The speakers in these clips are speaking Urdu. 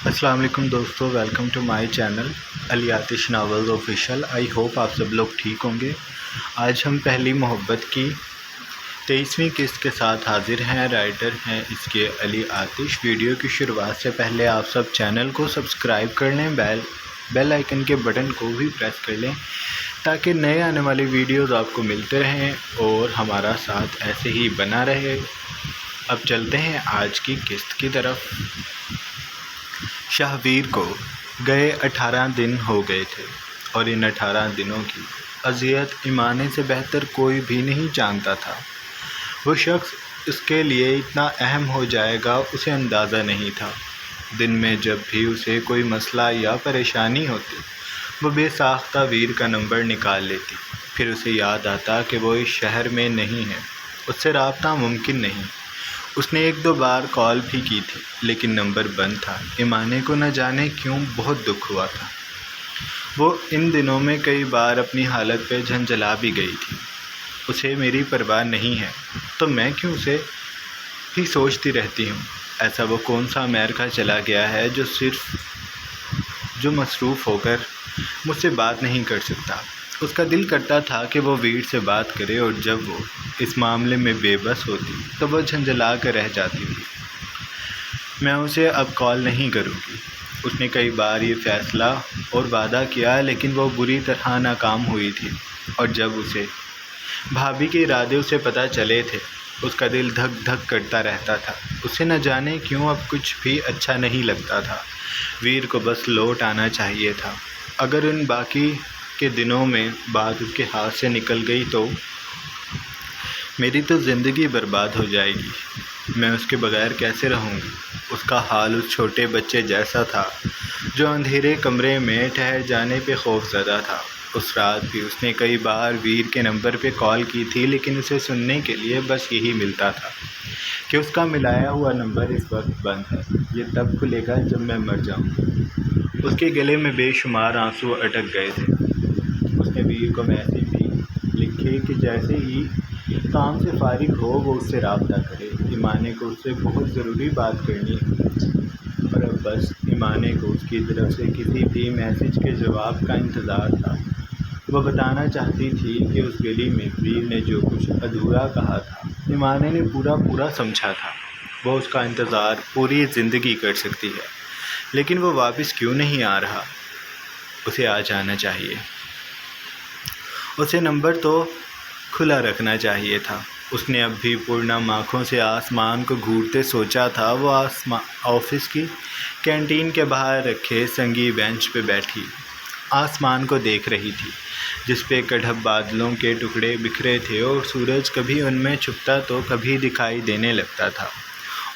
السلام علیکم دوستو، ویلکم ٹو مائی چینل علی آتش ناولز آفیشیل۔ آئی ہوپ آپ سب لوگ ٹھیک ہوں گے۔ آج ہم پہلی محبت کی 23ویں قسط کے ساتھ حاضر ہیں۔ رائٹر ہیں اس کے علی آتش۔ ویڈیو کی شروعات سے پہلے آپ سب چینل کو سبسکرائب کر لیں، بیل آئیکن کے بٹن کو بھی پریس کر لیں تاکہ نئے آنے والی ویڈیوز آپ کو ملتے رہیں اور ہمارا ساتھ ایسے ہی بنا رہے۔ اب چلتے ہیں آج کی قسط کی طرف۔ شاہویر کو گئے 18 دن ہو گئے تھے اور ان 18 دنوں کی اذیت ایمانے سے بہتر کوئی بھی نہیں جانتا تھا۔ وہ شخص اس کے لیے اتنا اہم ہو جائے گا اسے اندازہ نہیں تھا۔ دن میں جب بھی اسے کوئی مسئلہ یا پریشانی ہوتی وہ بے ساختہ ویر کا نمبر نکال لیتی۔ پھر اسے یاد آتا کہ وہ اس شہر میں نہیں ہے، اس سے رابطہ ممکن نہیں۔ اس نے 1-2 بار کال بھی کی تھی لیکن نمبر بند تھا۔ ایمانے کو نہ جانے کیوں بہت دکھ ہوا تھا۔ وہ ان دنوں میں کئی بار اپنی حالت پہ جھنجھلا بھی گئی تھی۔ اسے میری پرواہ نہیں ہے تو میں کیوں اسے ہی سوچتی رہتی ہوں۔ ایسا وہ کون سا امریکہ چلا گیا ہے جو مصروف ہو کر مجھ سے بات نہیں کر سکتا۔ اس کا دل کرتا تھا کہ وہ ویر سے بات کرے اور جب وہ اس معاملے میں بے بس ہوتی تو وہ جھنجھلا کر رہ جاتی تھی۔ میں اسے اب کال نہیں کروں گی۔ اس نے کئی بار یہ فیصلہ اور وعدہ کیا لیکن وہ بری طرح ناکام ہوئی تھی، اور جب اسے بھابھی کے ارادے اسے پتہ چلے تھے اس کا دل دھک دھک کرتا رہتا تھا۔ اسے نہ جانے کیوں اب کچھ بھی اچھا نہیں لگتا تھا۔ ویر کو بس لوٹ آنا چاہیے تھا۔ اگر ان باقی کے دنوں میں بات اس کے ہاتھ سے نکل گئی تو میری تو زندگی برباد ہو جائے گی۔ میں اس کے بغیر کیسے رہوں گی؟ اس کا حال اس چھوٹے بچے جیسا تھا جو اندھیرے کمرے میں ٹھہر جانے پہ خوف زدہ تھا۔ اس رات بھی اس نے کئی بار ویر کے نمبر پہ کال کی تھی لیکن اسے سننے کے لیے بس یہی ملتا تھا کہ اس کا ملایا ہوا نمبر اس وقت بند ہے، یہ تب کھلے گا جب میں مر جاؤں گی۔ اس کے گلے میں بے شمار آنسو اٹک گئے تھے۔ اس نے ویر کو میسج بھی لکھے کہ جیسے ہی کام سے فارغ ہو وہ اس سے رابطہ کرے۔ ایمانے کو اس سے بہت ضروری بات کرنی ہے اور اب بس ایمانے کو اس کی طرف سے کسی بھی میسج کے جواب کا انتظار تھا۔ وہ بتانا چاہتی تھی کہ اس گلی میں ویر نے جو کچھ ادھورا کہا تھا ایمانے نے پورا سمجھا تھا۔ وہ اس کا انتظار پوری زندگی کر سکتی ہے لیکن وہ واپس کیوں نہیں آ رہا؟ اسے آ جانا چاہیے۔ اسے نمبر تو کھلا رکھنا چاہیے تھا۔ اس نے اب بھی پورنم آنکھوں سے آسمان کو گھورتے سوچا تھا۔ وہ آفس کی کینٹین کے باہر رکھے سنگی بینچ پہ بیٹھی آسمان کو دیکھ رہی تھی جس پہ کڑھپ بادلوں کے ٹکڑے بکھرے تھے اور سورج کبھی ان میں چھپتا تو کبھی دکھائی دینے لگتا تھا۔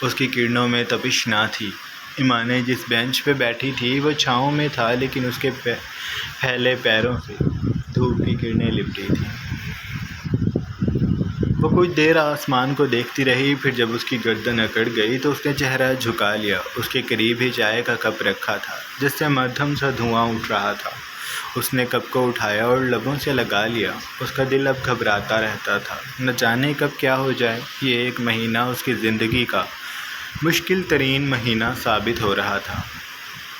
اس کی کرنوں میں تپش نہ تھی۔ ایمانے جس بینچ پہ بیٹھی تھی وہ چھاؤں میں تھا لیکن اس کے پھیلے پیروں سے دھوپ کی کرنیں لپٹی تھیں۔ وہ کچھ دیر آسمان کو دیکھتی رہی، پھر جب اس کی گردن اکڑ گئی تو اس نے چہرہ جھکا لیا۔ اس کے قریب ہی چائے کا کپ رکھا تھا جس سے مدھم سا دھواں اٹھ رہا تھا۔ اس نے کپ کو اٹھایا اور لبوں سے لگا لیا۔ اس کا دل اب گھبراتا رہتا تھا، نہ جانے کب کیا ہو جائے۔ یہ 1 مہینہ اس کی زندگی کا مشکل ترین مہینہ ثابت ہو رہا تھا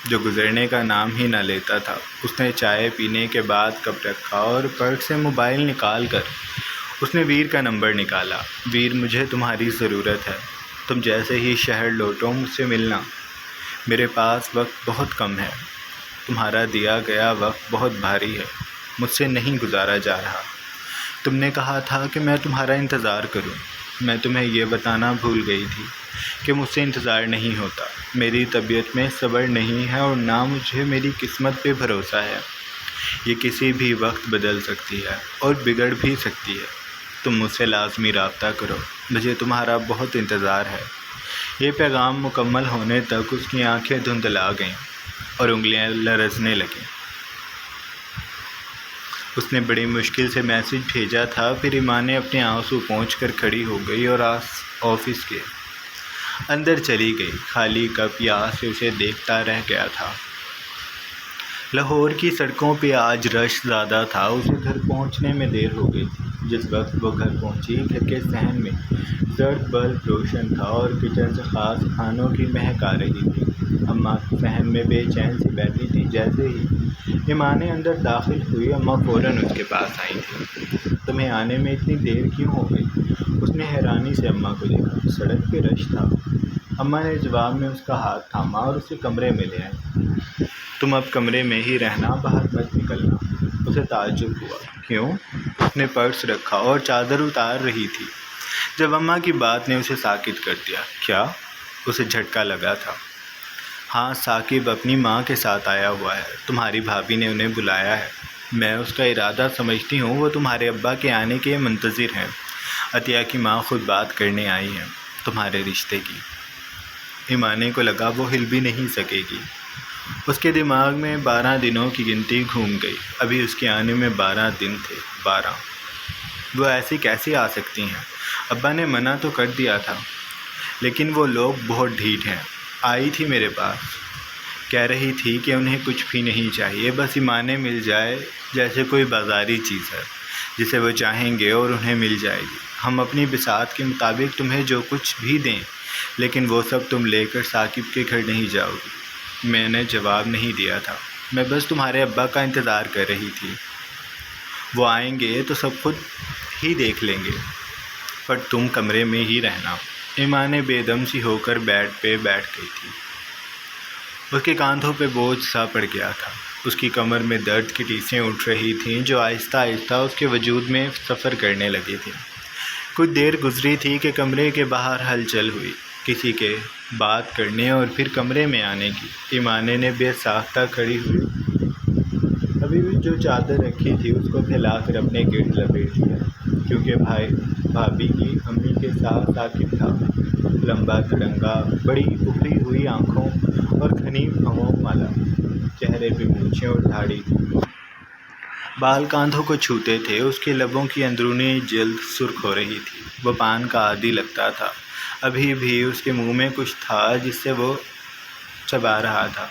جو گزرنے کا نام ہی نہ لیتا تھا۔ اس نے چائے پینے کے بعد کپ رکھا اور پرس سے موبائل نکال کر اس نے ویر کا نمبر نکالا۔ ویر، مجھے تمہاری ضرورت ہے۔ تم جیسے ہی شہر لوٹو مجھ سے ملنا۔ میرے پاس وقت بہت کم ہے۔ تمہارا دیا گیا وقت بہت بھاری ہے، مجھ سے نہیں گزارا جا رہا۔ تم نے کہا تھا کہ میں تمہارا انتظار کروں۔ میں تمہیں یہ بتانا بھول گئی تھی کہ مجھ سے انتظار نہیں ہوتا۔ میری طبیعت میں صبر نہیں ہے اور نہ مجھے میری قسمت پہ بھروسہ ہے۔ یہ کسی بھی وقت بدل سکتی ہے اور بگڑ بھی سکتی ہے۔ تم مجھ سے لازمی رابطہ کرو، مجھے تمہارا بہت انتظار ہے۔ یہ پیغام مکمل ہونے تک اس کی آنکھیں دھندلا گئیں اور انگلیاں لرزنے لگیں۔ اس نے بڑی مشکل سے میسج بھیجا تھا۔ پھر ایمانے اپنے آنسو پہنچ کر کھڑی ہو گئی اور آفس کے اندر چلی گئی۔ خالی کپ یاد سے اسے دیکھتا رہ گیا تھا۔ لاہور کی سڑکوں پہ آج رش زیادہ تھا۔ اسے گھر پہنچنے میں دیر ہو گئی تھی۔ جس وقت وہ گھر پہنچی گھر کے صحن میں زرد بلب روشن تھا اور کچن سے خاص کھانوں کی مہک آ رہی تھی۔ اماں صحن میں بے چین سی بیٹھی تھی۔ جیسے ہی ایمانیں اندر داخل ہوئی، اماں فوراً اس کے پاس آئی تھیں۔ تمہیں آنے میں اتنی دیر کیوں ہو گئی؟ اس نے حیرانی سے اماں کو دیکھا۔ سڑک پہ رش تھا۔ اماں نے جواب میں اس کا ہاتھ تھاما اور اسے کمرے میں لے آئی۔ تم اب کمرے میں ہی رہنا، باہر مت نکلنا۔ اسے تعجب ہوا۔ کیوں؟ اس نے پرس رکھا اور چادر اتار رہی تھی جب اماں کی بات نے اسے ساکت کر دیا۔ کیا؟ اسے جھٹکا لگا تھا۔ ہاں، ثاقب اپنی ماں کے ساتھ آیا ہوا ہے۔ تمہاری بھابھی نے انہیں بلایا ہے۔ میں اس کا ارادہ سمجھتی ہوں، وہ تمہارے ابا کے آنے کے منتظر ہیں۔ عطیہ کی ماں خود بات کرنے آئی ہے تمہارے رشتے کی۔ ایمانے کو لگا وہ ہل بھی نہیں سکے گی۔ اس کے دماغ میں 12 دنوں کی گنتی گھوم گئی۔ ابھی اس کے آنے میں 12 دن تھے۔ 12! وہ ایسی کیسے آ سکتی ہیں؟ ابا نے منع تو کر دیا تھا، لیکن وہ لوگ بہت ڈھیٹ ہیں۔ آئی تھی میرے پاس، کہہ رہی تھی کہ انہیں کچھ بھی نہیں چاہیے، بس ایمانیں مل جائے، جیسے کوئی بازاری چیز ہے جسے وہ چاہیں گے اور انہیں مل جائے گی۔ ہم اپنی بساط کے مطابق تمہیں جو کچھ بھی دیں، لیکن وہ سب تم لے کر ثاقب کے گھر نہیں جاؤ گی۔ میں نے جواب نہیں دیا تھا۔ میں بس تمہارے ابا کا انتظار کر رہی تھی۔ وہ آئیں گے تو سب خود ہی دیکھ لیں گے، پر تم کمرے میں ہی رہنا۔ ایمانیں بے دم سی ہو کر بیڈ پہ بیٹھ گئی تھی۔ اس کے کاندھوں پہ بوجھ سا پڑ گیا تھا۔ اس کی کمر میں درد کی ٹیسیں اٹھ رہی تھیں جو آہستہ آہستہ اس کے وجود میں سفر کرنے لگی تھیں۔ کچھ دیر گزری تھی کہ کمرے کے باہر ہلچل ہوئی، کسی کے بات کرنے اور پھر کمرے میں آنے کی۔ ایمانیں نے بے ساختہ کھڑی ہوئی ابھی بھی جو چادر رکھی تھی اس کو پھیلا کر اپنے گرد لپیٹ لیا، کیونکہ بھابھی کی امی کے ساتھ ثاقب تھا۔ لمبا تڑنگا، بڑی ابھری ہوئی آنکھوں اور گھنی بھووں والا، چہرے پہ مونچھیں اور داڑھی تھی۔ بال کاندھوں کو چھوتے تھے۔ اس کے لبوں کی اندرونی جلد سرخ ہو رہی تھی۔ وہ پان کا عادی لگتا تھا۔ ابھی بھی اس کے منہ میں کچھ تھا جس سے وہ چبا رہا تھا۔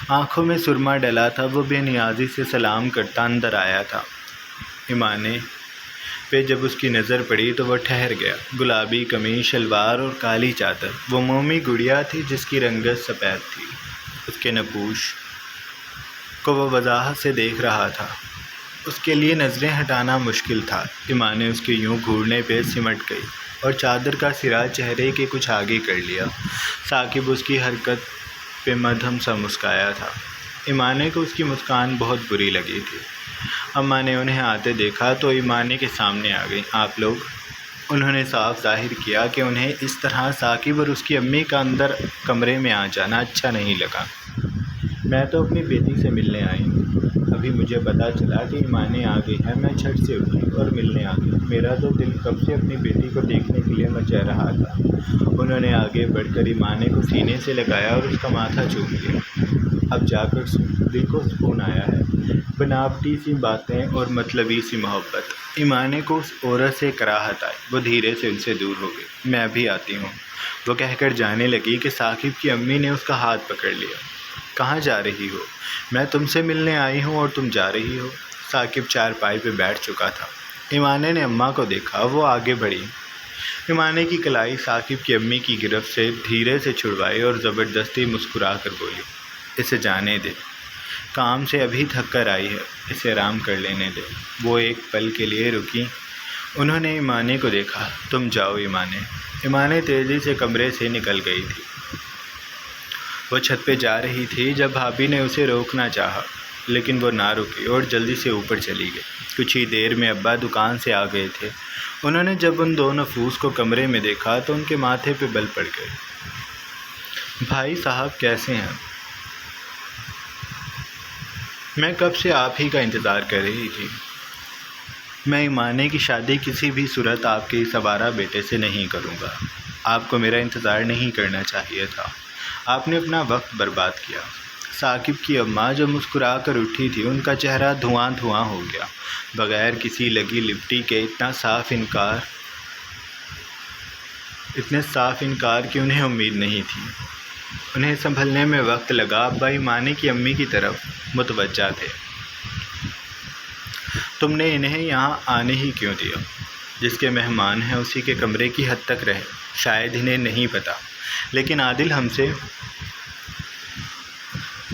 آنکھوں میں سرما ڈلا تھا۔ وہ بے نیازی سے سلام کرتا اندر آیا تھا۔ ایمانے پہ جب اس کی نظر پڑی تو وہ ٹھہر گیا۔ گلابی قمیص، شلوار اور کالی چادر، وہ مومی گڑیا تھی جس کی رنگت سفید تھی۔ اس کے نقوش کو وہ وضاحت سے دیکھ رہا تھا۔ اس کے لیے نظریں ہٹانا مشکل تھا۔ ایمانیں اس کے یوں گھورنے پہ سمٹ گئی اور چادر کا سرا چہرے کے کچھ آگے کر لیا۔ ثاقب اس کی حرکت پہ مدھم سا مسکرایا تھا۔ ایمانیں کو اس کی مسکان بہت بری لگی تھی۔ اماں نے انہیں آتے دیکھا تو ایمانیں کے سامنے آ گئی۔ آپ لوگ؟ انہوں نے صاف ظاہر کیا کہ انہیں اس طرح ثاقب اور اس کی امی کا اندر کمرے میں آ جانا اچھا نہیں لگا۔ میں تو اپنی بیٹی سے ملنے آئی ہوں۔ ابھی مجھے پتہ چلا کہ ایمانیں آ گئی ہیں، میں جھٹ سے اٹھی اور ملنے آ گئی۔ میرا تو دل کب سے اپنی بیٹی کو دیکھنے کے لیے مچل رہا تھا۔ انہوں نے آگے بڑھ کر ایمانیں کو سینے سے لگایا اور اس کا ماتھا چوم لیا۔ اب جا کر دل کو سکون آیا ہے۔ بناوٹی سی باتیں اور مطلبی سی محبت۔ ایمانیں کو اس عورت سے کراہت آئی۔ وہ دھیرے سے ان سے دور ہو گئی۔ میں ابھی آتی ہوں، وہ کہہ کر جانے لگی کہ ثاقب کی امی نے اس کا ہاتھ پکڑ لیا۔ کہاں جا رہی ہو؟ میں تم سے ملنے آئی ہوں اور تم جا رہی ہو؟ ثاقب چارپائی پہ بیٹھ چکا تھا۔ ایمانیں نے اماں کو دیکھا۔ وہ آگے بڑھی۔ ایمانیں کی کلائی ثاقب کی امی کی گرفت سے دھیرے سے چھڑوائی اور زبردستی مسکرا کر بولی، اسے جانے دے، کام سے ابھی تھک کر آئی ہے، اسے آرام کر لینے دے۔ وہ ایک پل کے لیے رکی۔ انہوں نے ایمانیں کو دیکھا۔ تم جاؤ ایمانیں۔ ایمانیں تیزی سے کمرے سے نکل گئی تھی۔ وہ چھت پہ جا رہی تھی جب بھابھی نے اسے روکنا چاہا، لیکن وہ نہ رکی اور جلدی سے اوپر چلی گئی۔ کچھ ہی دیر میں ابا دکان سے آ گئے تھے۔ انہوں نے جب ان دو نفوس کو کمرے میں دیکھا تو ان کے ماتھے پہ بل پڑ گئے۔ بھائی صاحب کیسے ہیں؟ میں کب سے آپ ہی کا انتظار کر رہی تھی۔ میں ایمانیں کی شادی کسی بھی صورت آپ کے اس آوارہ بیٹے سے نہیں کروں گا۔ آپ کو میرا انتظار نہیں کرنا چاہیے تھا۔ آپ نے اپنا وقت برباد کیا۔ ثاقب کی اماں جو مسکرا کر اٹھی تھی، ان کا چہرہ دھواں دھواں ہو گیا۔ بغیر کسی لگی لپٹی کے اتنے صاف انکار کی انہیں امید نہیں تھی۔ انہیں سنبھلنے میں وقت لگا۔ ابا ایمانیں کی امی کی طرف متوجہ تھے۔ تم نے انہیں یہاں آنے ہی کیوں دیا؟ جس کے مہمان ہیں اسی کے کمرے کی حد تک رہے۔ شاید انہیں نہیں پتہ، لیکن عادل ہم سے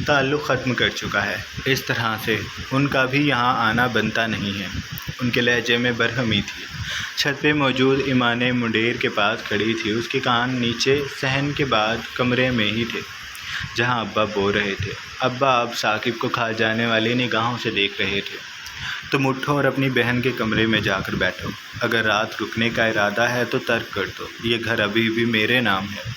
تعلق ختم کر چکا ہے۔ اس طرح سے ان کا بھی یہاں آنا بنتا نہیں ہے۔ ان کے لہجے میں برہمی تھی۔ چھت پہ موجود ایمان منڈیر کے پاس کھڑی تھی۔ اس کے کان نیچے صحن کے بعد کمرے میں ہی تھے جہاں ابا بو رہے تھے۔ ابا اب ثاقب کو کھا جانے والی نگاہوں سے دیکھ رہے تھے۔ تم اٹھو اور اپنی بہن کے کمرے میں جا کر بیٹھو۔ اگر رات رکنے کا ارادہ ہے تو ترک کر دو۔ یہ گھر ابھی بھی میرے نام ہے،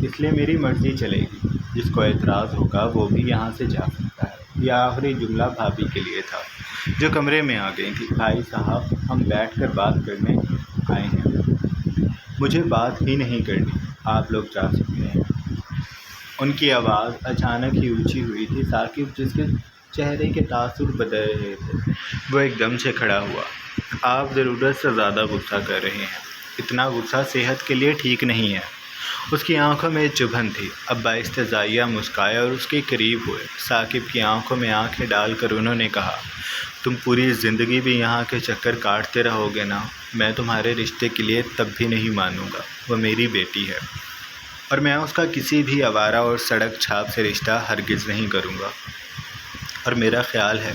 اس لیے میری مرضی چلے گی۔ جس کو اعتراض ہوگا وہ بھی یہاں سے جا سکتا ہے۔ یہ آخری جملہ بھابھی کے لیے تھا جو کمرے میں آ گئی تھی۔ بھائی صاحب، ہم بیٹھ کر بات کرنے آئے ہیں، مجھے بات ہی نہیں کرنی، آپ لوگ جا سکتے ہیں۔ ان کی آواز اچانک ہی اونچی ہوئی تھی۔ ثاقب، جس کے چہرے کے تاثر بدل رہے تھے، وہ ایک دم سے کھڑا ہوا۔ آپ ضرورت سے زیادہ غصہ کر رہے ہیں، اتنا غصہ صحت کے لیے ٹھیک نہیں ہے۔ اس کی آنکھوں میں چبھن تھی۔ ابا استہزائیہ مسکرائے اور اس کے قریب ہوئے۔ ثاقب کی آنکھوں میں آنکھیں ڈال کر انہوں نے کہا، تم پوری زندگی بھی یہاں کے چکر کاٹتے رہو گے نا؟ میں تمہارے رشتے کے لیے تب بھی نہیں مانوں گا۔ وہ میری بیٹی ہے اور میں اس کا کسی بھی آوارہ اور سڑک چھاپ سے رشتہ ہرگز نہیں کروں گا۔ اور میرا خیال ہے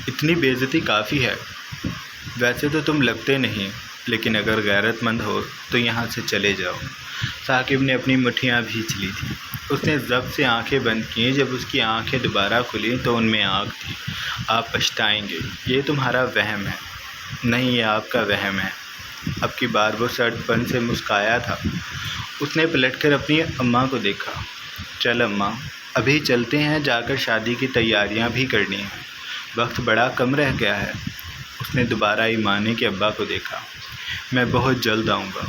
اتنی بے عزتی کافی ہے۔ ویسے تو تم لگتے نہیں، لیکن اگر غیرت مند ہو تو یہاں سے چلے جاؤ۔ ثاقب نے اپنی مٹھیاں بھینچ لی تھیں۔ اس نے ضبط سے آنکھیں بند کیں۔ جب اس کی آنکھیں دوبارہ کھلیں تو ان میں آگ تھی۔ آپ پچھتائیں گے، یہ تمہارا وہم ہے۔ نہیں، یہ آپ کا وہم ہے۔ اب کی بار وہ سرد پن سے مسکرایا تھا۔ اس نے پلٹ کر اپنی اماں کو دیکھا۔ چل اماں، ابھی چلتے ہیں، جا کر شادی کی تیاریاں بھی کرنی ہیں، وقت بڑا کم رہ گیا ہے۔ اس نے دوبارہ ایمانے کے ابا کو دیکھا۔ میں بہت جلد آؤں گا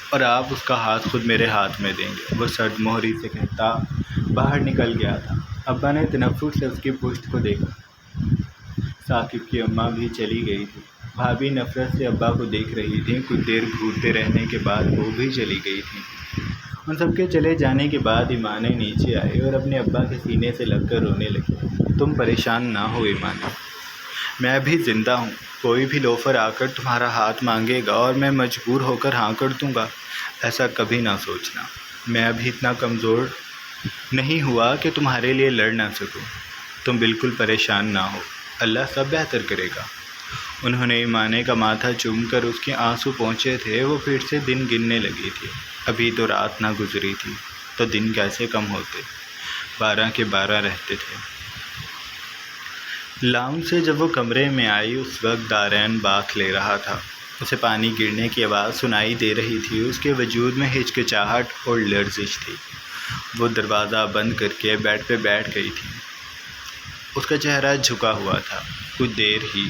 اور آپ اس کا ہاتھ خود میرے ہاتھ میں دیں گے، وہ سرد مہری سے کہتا باہر نکل گیا تھا۔ ابا نے تنفر سے اس کی پشت کو دیکھا۔ ثاقب کی اماں بھی چلی گئی تھی۔ بھابھی نفرت سے ابا کو دیکھ رہی تھیں۔ کچھ دیر گھورتے رہنے کے بعد وہ بھی چلی گئی تھیں۔ ان سب کے چلے جانے کے بعد ایمانیں نیچے آئی اور اپنے ابا کے سینے سے لگ کر رونے لگی۔ تم پریشان نہ ہو ایمانہ، میں ابھی زندہ ہوں۔ کوئی بھی لوفر آ کر تمہارا ہاتھ مانگے گا اور میں مجبور ہو کر ہاں کر دوں گا، ایسا کبھی نہ سوچنا۔ میں ابھی اتنا کمزور نہیں ہوا کہ تمہارے لیے لڑ نہ سکوں۔ تم بالکل پریشان نہ ہو، اللہ سب بہتر کرے گا۔ انہوں نے ایمانے کا ماتھا چوم کر اس کے آنسو پہنچے تھے۔ وہ پھر سے دن گننے لگی تھی۔ ابھی تو رات نہ گزری تھی تو دن کیسے کم ہوتے، 12 کے 12 رہتے تھے۔ لاؤنج سے جب وہ کمرے میں آئی اس وقت دارین باکھ لے رہا تھا۔ اسے پانی گرنے کی آواز سنائی دے رہی تھی۔ اس کے وجود میں ہچکچاہٹ اور لرزش تھی۔ وہ دروازہ بند کر کے بیڈ پہ بیٹھ گئی تھی۔ اس کا چہرہ جھکا ہوا تھا۔ کچھ دیر ہی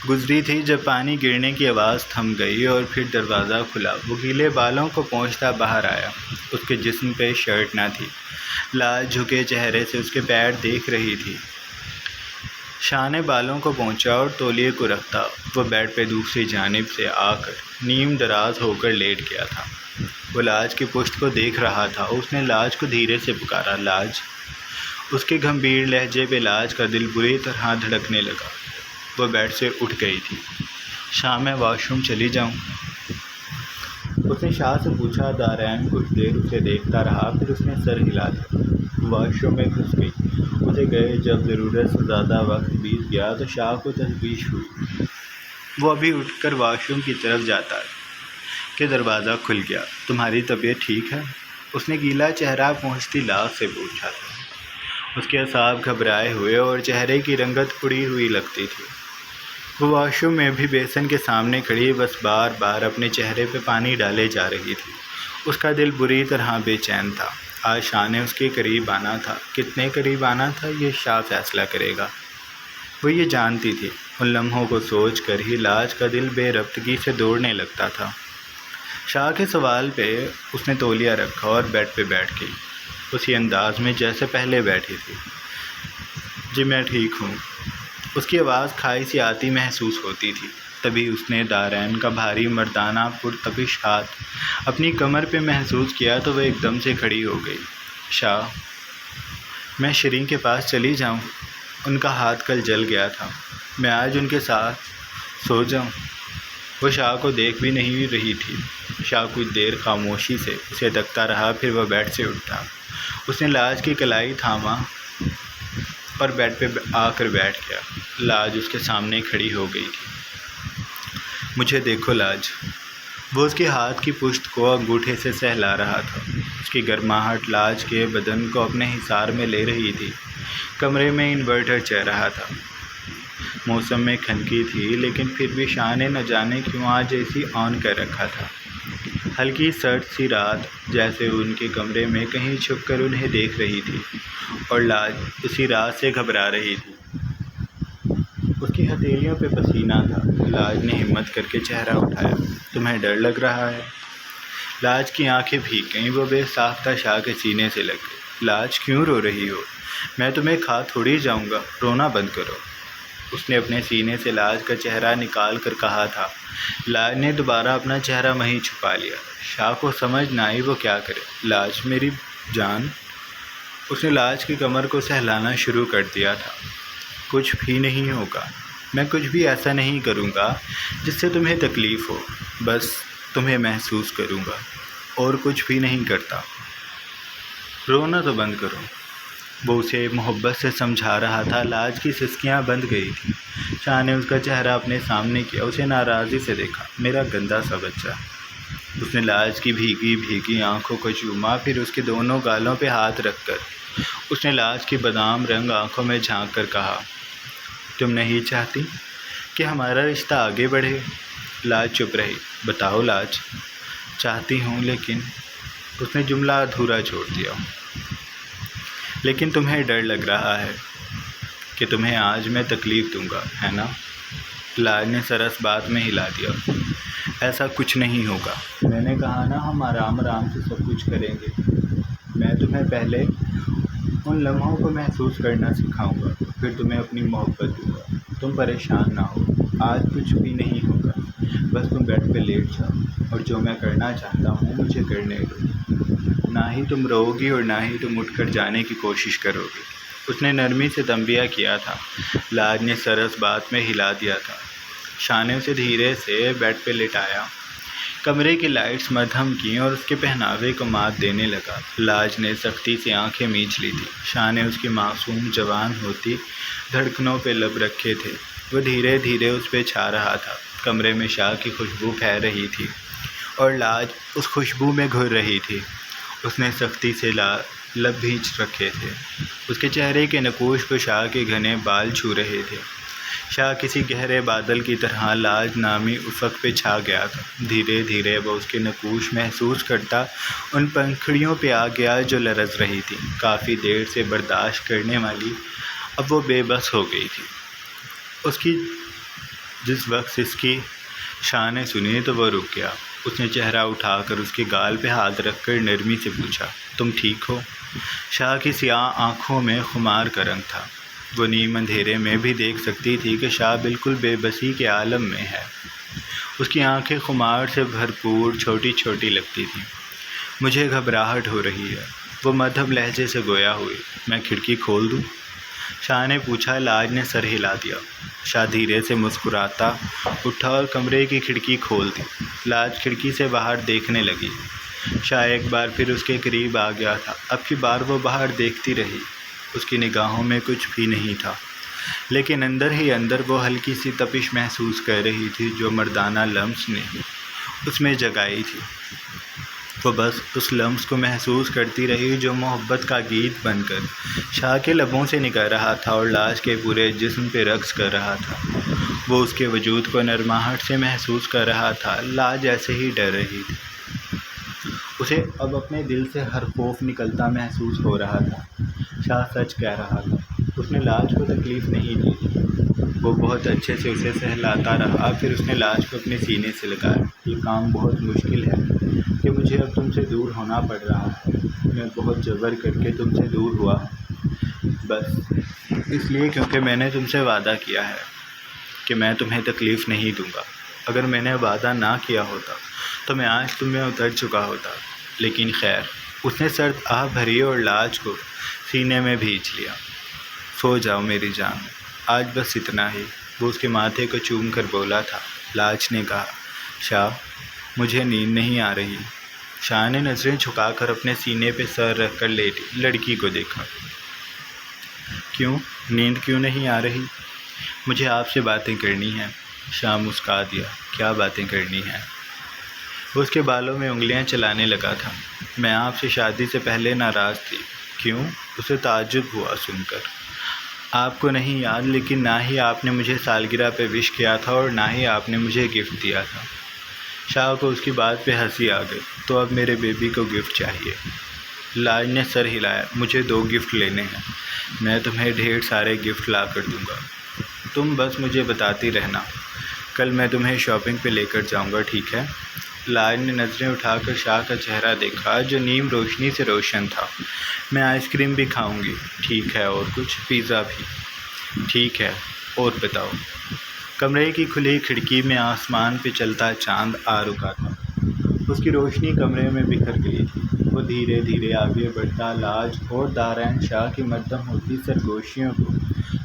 گزری تھی جب پانی گرنے کی آواز تھم گئی اور پھر دروازہ کھلا۔ وہ گیلے بالوں کو پونچھتا باہر آیا۔ اس کے جسم پہ شرٹ نہ تھی۔ لال جھکے چہرے سے اس کے پیر دیکھ رہی تھی۔ شاہ نے بالوں کو پونچھا اور تولیے کو رکھتا۔ وہ بیڈ پہ دوسری جانب سے آ کر نیم دراز ہو کر لیٹ گیا تھا۔ وہ لاج کی پشت کو دیکھ رہا تھا۔ اس نے لاج کو دھیرے سے پکارا، لاج۔ اس کے گھمبیر لہجے پہ لاج کا دل بری طرح دھڑکنے لگا۔ وہ بیڈ سے اٹھ گئی تھی۔ شاہ، میں واش روم چلی جاؤں؟ اس نے شاہ سے پوچھا۔ دارین کچھ دیر اسے دیکھتا رہا، پھر اس نے سر ہلا دیا۔ واش روم میں گھس گئی۔ اسے گئے جب ضرورت سے زیادہ وقت بیت گیا تو شاہ کو تشویش ہوئی۔ وہ ابھی اٹھ کر واش روم کی طرف جاتا کہ دروازہ کھل گیا۔ تمہاری طبیعت ٹھیک ہے؟ اس نے گیلا چہرہ پہنچتی لاش سے پوچھا تھا۔ اس کے اعصاب گھبرائے ہوئے اور چہرے کی رنگت اڑی ہوئی لگتی تھی۔ وہ واش روم میں بھی بیسن کے سامنے کھڑی بس بار بار اپنے چہرے پہ پانی ڈالے جا رہی تھی۔ اس کا دل بری طرح بے چین تھا۔ آج شاہ نے اس کے قریب آنا تھا۔ کتنے قریب آنا تھا یہ شاہ فیصلہ کرے گا۔ وہ یہ جانتی تھی۔ ان لمحوں کو سوچ کر ہی لاج کا دل بے ربطگی سے دوڑنے لگتا تھا۔ شاہ کے سوال پہ اس نے تولیہ رکھا اور بیڈ پہ بیٹھ گئی، اسی انداز میں جیسے پہلے بیٹھی تھی۔ جی میں ٹھیک ہوں۔ اس کی آواز کھائی سی آتی محسوس ہوتی تھی۔ تبھی اس نے دارین کا بھاری مردانہ پرتپش ہاتھ اپنی کمر پہ محسوس کیا تو وہ ایک دم سے کھڑی ہو گئی۔ شاہ، میں شیریں کے پاس چلی جاؤں؟ ان کا ہاتھ کل جل گیا تھا۔ میں آج ان کے ساتھ سو جاؤں؟ وہ شاہ کو دیکھ بھی نہیں رہی تھی۔ شاہ کچھ دیر خاموشی سے اسے تکتا رہا، پھر وہ بیڈ سے اٹھا۔ اس نے لاج کی کلائی تھاما اور بیڈ پہ آ کر بیٹھ گیا۔ لاج اس کے سامنے کھڑی ہو گئی تھی۔ مجھے دیکھو لاج۔ وہ اس کے ہاتھ کی پشت کو انگوٹھے سے سہلا رہا تھا۔ اس کی گرماہٹ لاج کے بدن کو اپنے حصار میں لے رہی تھی۔ کمرے میں انورٹر چل رہا تھا۔ موسم میں کھنکی تھی، لیکن پھر بھی شاہ نے نہ جانے کیوں آج اے سی آن کر رکھا تھا۔ ہلکی سرد سی رات جیسے ان کے کمرے میں کہیں چھپ کر انہیں دیکھ رہی تھی، اور لاج اسی رات سے گھبرا رہی تھی۔ اس کی ہتھیلیوں پہ پسینہ تھا۔ لاج نے ہمت کر کے چہرہ اٹھایا۔ تمہیں ڈر لگ رہا ہے؟ لاج کی آنکھیں بھیگ گئیں۔ وہ بے ساختہ شاہ کے سینے سے لگ گئی۔ لاج کیوں رو رہی ہو؟ میں تمہیں کھا تھوڑی جاؤں گا، رونا بند کرو۔ اس نے اپنے سینے سے لاج کا چہرہ نکال کر کہا تھا۔ لاج نے دوبارہ اپنا چہرہ وہیں چھپا لیا۔ شاہ کو سمجھ نہ آئی وہ کیا کرے۔ لاج میری جان۔ اس نے لاج کی کمر کو سہلانا شروع کر دیا تھا۔ کچھ بھی نہیں ہوگا۔ میں کچھ بھی ایسا نہیں کروں گا جس سے تمہیں تکلیف ہو۔ بس تمہیں محسوس کروں گا، اور کچھ بھی نہیں کرتا۔ رونا تو بند کرو۔ وہ اسے محبت سے سمجھا رہا تھا۔ لاج کی سسکیاں بند گئی تھیں۔ شاہ نے اس کا چہرہ اپنے سامنے کیا۔ اسے ناراضی سے دیکھا۔ میرا گندا سا بچہ۔ اس نے لاج کی بھیگی بھیگی آنکھوں کو چوما، پھر اس کے دونوں گالوں پہ ہاتھ رکھ کر اس نے لاج کی بادام رنگ آنکھوں میں جھانک کر کہا، تم نہیں چاہتی کہ ہمارا رشتہ آگے بڑھے؟ لاج چپ رہی۔ بتاؤ لاج۔ چاہتی ہوں، لیکن اس نے جملہ ادھورا چھوڑ دیا۔ لیکن تمہیں ڈر لگ رہا ہے کہ تمہیں آج میں تکلیف دوں گا، ہے نا؟ لاج نے سر اس بات میں ہلا دیا۔ ایسا کچھ نہیں ہوگا۔ میں نے کہا نا، ہم آرام آرام سے سب کچھ کریں گے۔ میں تمہیں پہلے ان لمحوں کو محسوس کرنا سکھاؤں گا، پھر تمہیں اپنی محبت دوں گا۔ تم پریشان نہ ہو۔ آج کچھ بھی نہیں ہوگا۔ بس تم بیڈ پہ لیٹ جاؤ، اور جو میں کرنا چاہتا ہوں مجھے کرنے دو۔ نہ ہی تم رو گی اور نہ ہی تم اٹھ کر جانے کی کوشش کرو گی۔ اس نے نرمی سے تنبیہ کیا تھا۔ لاج نے سر اس بات میں ہلا دیا تھا۔ شاہ نے اسے دھیرے سے بیڈ پہ لٹایا۔ کمرے کی لائٹس مدھم کیں اور اس کے پہناوے کو مات دینے لگا۔ لاج نے سختی سے آنکھیں میچ لی تھی۔ شاہ نے اس کی معصوم جوان ہوتی دھڑکنوں پہ لب رکھے تھے۔ وہ دھیرے دھیرے اس پہ چھا رہا تھا۔ کمرے میں شاہ کی خوشبو پھیل رہی تھی، اور لاج اس خوشبو میں گھل رہی تھی۔ اس نے سختی سے لب بھینچ رکھے تھے۔ اس کے چہرے کے نقوش کو شاہ کے گھنے بال چھو رہے تھے۔ شاہ کسی گہرے بادل کی طرح لاج نامی افق پہ چھا گیا تھا۔ دھیرے دھیرے وہ اس کے نقوش محسوس کرتا ان پنکھڑیوں پہ آ گیا جو لرز رہی تھی۔ کافی دیر سے برداشت کرنے والی اب وہ بے بس ہو گئی تھی۔ اس کی جس وقت اس کی شاہ نے سنی تو وہ رک گیا۔ اس نے چہرہ اٹھا کر اس کے گال پہ ہاتھ رکھ کر نرمی سے پوچھا، تم ٹھیک ہو؟ شاہ کی سیاہ آنکھوں میں خمار کا رنگ تھا۔ وہ نیم اندھیرے میں بھی دیکھ سکتی تھی کہ شاہ بالکل بے بسی کے عالم میں ہے۔ اس کی آنکھیں خمار سے بھرپور چھوٹی چھوٹی لگتی تھیں۔ مجھے گھبراہٹ ہو رہی ہے، وہ مدھم لہجے سے گویا ہوئی۔ میں کھڑکی کھول دوں؟ شاہ نے پوچھا۔ لاج نے سر ہلا دیا۔ شاہ دھیرے سے مسکراتا اٹھا اور کمرے کی کھڑکی کھول دی۔ لاج کھڑکی سے باہر دیکھنے لگی۔ شاہ ایک بار پھر اس کے قریب آ گیا تھا۔ اب کی بار وہ باہر دیکھتی رہی۔ اس کی نگاہوں میں کچھ بھی نہیں تھا، لیکن اندر ہی اندر وہ ہلکی سی تپش محسوس کر رہی تھی جو مردانہ لمس نے اس میں جگائی تھی۔ وہ بس اس لمس کو محسوس کرتی رہی جو محبت کا گیت بن کر شاہ کے لبوں سے نکل رہا تھا اور لاج کے پورے جسم پہ رقص کر رہا تھا۔ وہ اس کے وجود کو نرماہٹ سے محسوس کر رہا تھا۔ لاج ایسے ہی ڈر رہی تھی۔ اسے اب اپنے دل سے ہر خوف نکلتا محسوس ہو رہا تھا۔ شاہ سچ کہہ رہا تھا۔ اس نے لاج کو تکلیف نہیں دی تھی۔ وہ بہت اچھے سے اسے سہلاتا رہا۔ پھر اس نے لاج کو اپنے سینے سے لگایا۔ یہ کام بہت مشکل ہے کہ مجھے اب تم سے دور ہونا پڑ رہا ہے۔ میں بہت جبر کر کے تم سے دور ہوا، بس اس لیے کیونکہ میں نے تم سے وعدہ کیا ہے کہ میں تمہیں تکلیف نہیں دوں گا۔ اگر میں نے وعدہ نہ کیا ہوتا تو میں آج تم میں اتر چکا ہوتا، لیکن خیر۔ اس نے سرد آہ بھری اور لاج کو سینے میں بھینچ لیا۔ سو جاؤ میری جان، آج بس اتنا ہی۔ وہ اس کے ماتھے کو چوم کر بولا تھا۔ لاج نے کہا، شاہ مجھے نیند نہیں آ رہی۔ شاہ نے نظریں جھکا کر اپنے سینے پہ سر رکھ کر لیٹی لڑکی کو دیکھا۔ کیوں؟ نیند کیوں نہیں آ رہی؟ مجھے آپ سے باتیں کرنی ہیں۔ شاہ مسکرا دیا۔ کیا باتیں کرنی ہیں؟ وہ اس کے بالوں میں انگلیاں چلانے لگا تھا۔ میں آپ سے شادی سے پہلے ناراض تھی۔ کیوں؟ اسے تعجب ہوا سن کر۔ آپ کو نہیں یاد، لیکن نہ ہی آپ نے مجھے سالگرہ پہ وش کیا تھا اور نہ ہی آپ نے مجھے گفٹ دیا تھا۔ شاہ کو اس کی بات پہ ہنسی آ گئی۔ تو اب میرے بیبی کو گفٹ چاہیے۔ لاج نے سر ہلایا۔ مجھے 2 گفٹ لینے ہیں۔ میں تمہیں ڈھیر سارے گفٹ لا کر دوں گا، تم بس مجھے بتاتی رہنا۔ کل میں تمہیں شاپنگ پہ لے کر جاؤں گا، ٹھیک ہے؟ لاج نے نظریں اٹھا کر شاہ کا چہرہ دیکھا جو نیم روشنی سے روشن تھا۔ میں آئس کریم بھی کھاؤں گی، ٹھیک ہے؟ اور کچھ؟ پیزا بھی، ٹھیک ہے؟ اور بتاؤ۔ کمرے کی کھلی کھڑکی میں آسمان پہ چلتا چاند آ رکا تھا۔ اس کی روشنی کمرے میں بکھر گئی تھی۔ وہ دھیرے دھیرے آگے بڑھتا لاج اور دارائن شاہ کی مدھم ہوتی سرگوشیوں کو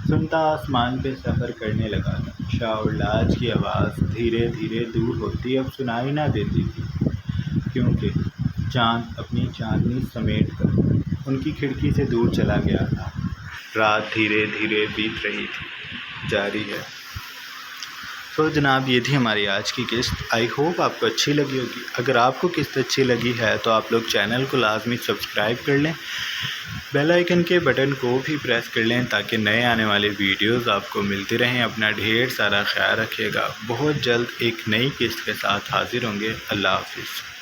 سنتا آسمان پہ سفر کرنے لگا تھا۔ شاہ اور لاج کی آواز دھیرے دھیرے دور ہوتی اب سنائی نہ دیتی تھی، کیونکہ چاند اپنی چاندنی سمیٹ کر ان کی کھڑکی سے دور چلا گیا تھا۔ رات دھیرے دھیرے بیت رہی تھی۔ جاری ہے۔ تو جناب یہ تھی ہماری آج کی قسط۔ آئی ہوپ آپ کو اچھی لگی ہوگی۔ اگر آپ کو قسط اچھی لگی ہے تو آپ لوگ چینل کو لازمی سبسکرائب کر لیں، بیل آئیکن کے بٹن کو بھی پریس کر لیں تاکہ نئے آنے والے ویڈیوز آپ کو ملتی رہیں۔ اپنا ڈھیر سارا خیال رکھیے گا۔ بہت جلد ایک نئی قسط کے ساتھ حاضر ہوں گے۔ اللہ حافظ۔